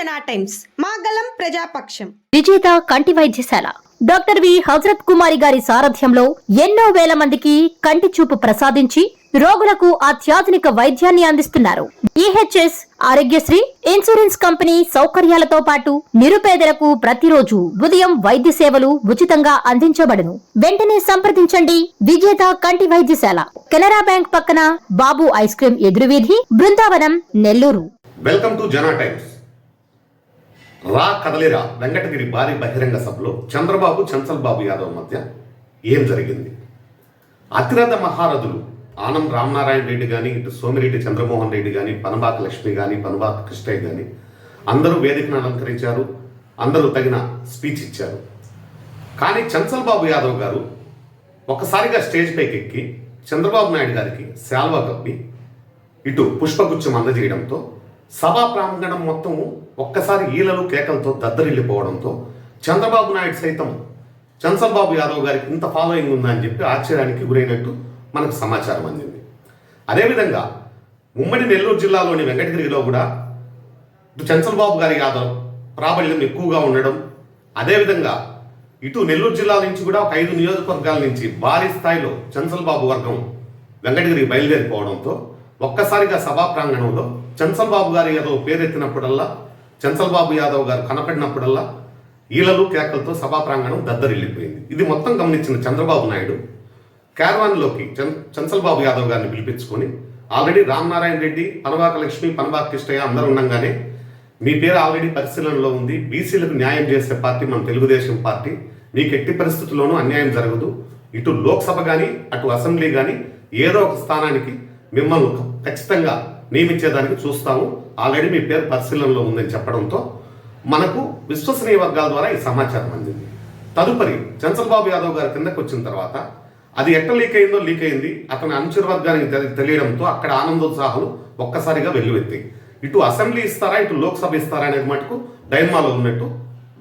జనా టైమ్స్ మాగలం ప్రజాపక్షం. విజేత కంటి వైద్యశాల డాక్టర్ వి హజరత్ కుమారి గారి సారథ్యంలో ఎన్నో వేల మందికి కంటి చూపు ప్రసాదించి రోగులకు అత్యాధునిక వైద్యాన్ని అందిస్తున్నారు. ఈహెచ్ఎస్ ఆరోగ్యశ్రీ ఇన్సూరెన్స్ కంపెనీ సౌకర్యాలతో పాటు నిరుపేదలకు ప్రతిరోజు ఉదయం వైద్య సేవలు ఉచితంగా అందించబడును. వెంటనే సంప్రదించండి. విజేత కంటి వైద్యశాల, కెనరా బ్యాంక్ పక్కన, బాబు ఐస్ క్రీమ్ ఎదురువీధి, Brindavanam, Nellore. Welcome to Jana times. రా కదలిరా వెంకటగిరి భారీ బహిరంగ సభలో చంద్రబాబు చంచల్ బాబు యాదవ్ మధ్య ఏం జరిగింది? అతిరథ మహారథులు ఆనం రామనారాయణ రెడ్డి కానీ, ఇటు సోమిరెడ్డి చంద్రమోహన్ రెడ్డి కానీ, పనబాక లక్ష్మి కానీ, పనబాక కృష్ణయ్య కానీ అందరూ వేదికను అలంకరించారు, అందరూ తగిన స్పీచ్ ఇచ్చారు. కానీ చంచల్ బాబు యాదవ్ గారు ఒక్కసారిగా స్టేజ్ పైకి ఎక్కి చంద్రబాబు నాయుడు గారికి శాల్వా కప్పి ఇటు పుష్పగుచ్చం అందజేయడంతో సభా ప్రాంగణం మొత్తం ఒక్కసారి ఈలలు కేకలతో దద్దరిల్లిపోవడంతో చంద్రబాబు నాయుడు సైతం చంచల్ బాబు యాదవ్ గారికి ఇంత ఫాలోయింగ్ ఉందని చెప్పి ఆశ్చర్యానికి గురైనట్టు మనకు సమాచారం అందింది. అదేవిధంగా ఉమ్మడి నెల్లూరు జిల్లాలోని వెంకటగిరిలో కూడా ఇటు చంచల్ బాబు గారి యాదవ్ ప్రాబల్యం ఎక్కువగా ఉండడం, అదేవిధంగా ఇటు నెల్లూరు జిల్లా నుంచి కూడా ఒక 5 నియోజకవర్గాల నుంచి భారీ స్థాయిలో చంచల్ బాబు వర్గం వెంకటగిరికి బయలుదేరిపోవడంతో ఒక్కసారిగా సభా ప్రాంగణంలో చంచల్ బాబు గారి యాదవ్ పేరెత్తినప్పుడల్లా, చంచల్ బాబు యాదవ్ గారు కనపడినప్పుడల్లా ఈలలు కేకలతో సభా ప్రాంగణం దద్దరిల్లిపోయింది. ఇది మొత్తం గమనించిన చంద్రబాబు నాయుడు క్యారవాన్లోకి చంచల్ బాబు యాదవ్ గారిని పిలిపించుకొని, ఆల్రెడీ రామనారాయణ రెడ్డి, పనబాక లక్ష్మి, పనబాక కృష్ణయ్య అందరూ ఉండగానే మీ పేరు ఆల్రెడీ పరిశీలనలో ఉంది, బీసీలకు న్యాయం చేసే పార్టీ మన తెలుగుదేశం పార్టీ, మీకు ఎట్టి పరిస్థితుల్లోనూ అన్యాయం జరగదు, ఇటు లోక్సభ కానీ అటు అసెంబ్లీ కానీ ఏదో ఒక స్థానానికి మిమ్మల్ని ఖచ్చితంగా నియమించేదానికి చూస్తాము, ఆల్రెడీ మీ పేరు పరిశీలనలో ఉందని చెప్పడంతో మనకు విశ్వసనీయ వర్గాల ద్వారా ఈ సమాచారం అందింది. తదుపరి చంచల్ బాబు యాదవ్ గారి కిందకు వచ్చిన తర్వాత అది ఎట్ట లీక్ అయింది, అతని అనుచర వర్గానికి తెలియడంతో అక్కడ ఆనందోత్సాహాలు ఒక్కసారిగా వెల్లువెత్తాయి. ఇటు అసెంబ్లీ ఇస్తారా, ఇటు లోక్సభ ఇస్తారా అనేది మటుకు డైమాలో ఉన్నట్టు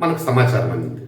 మనకు సమాచారం అందింది.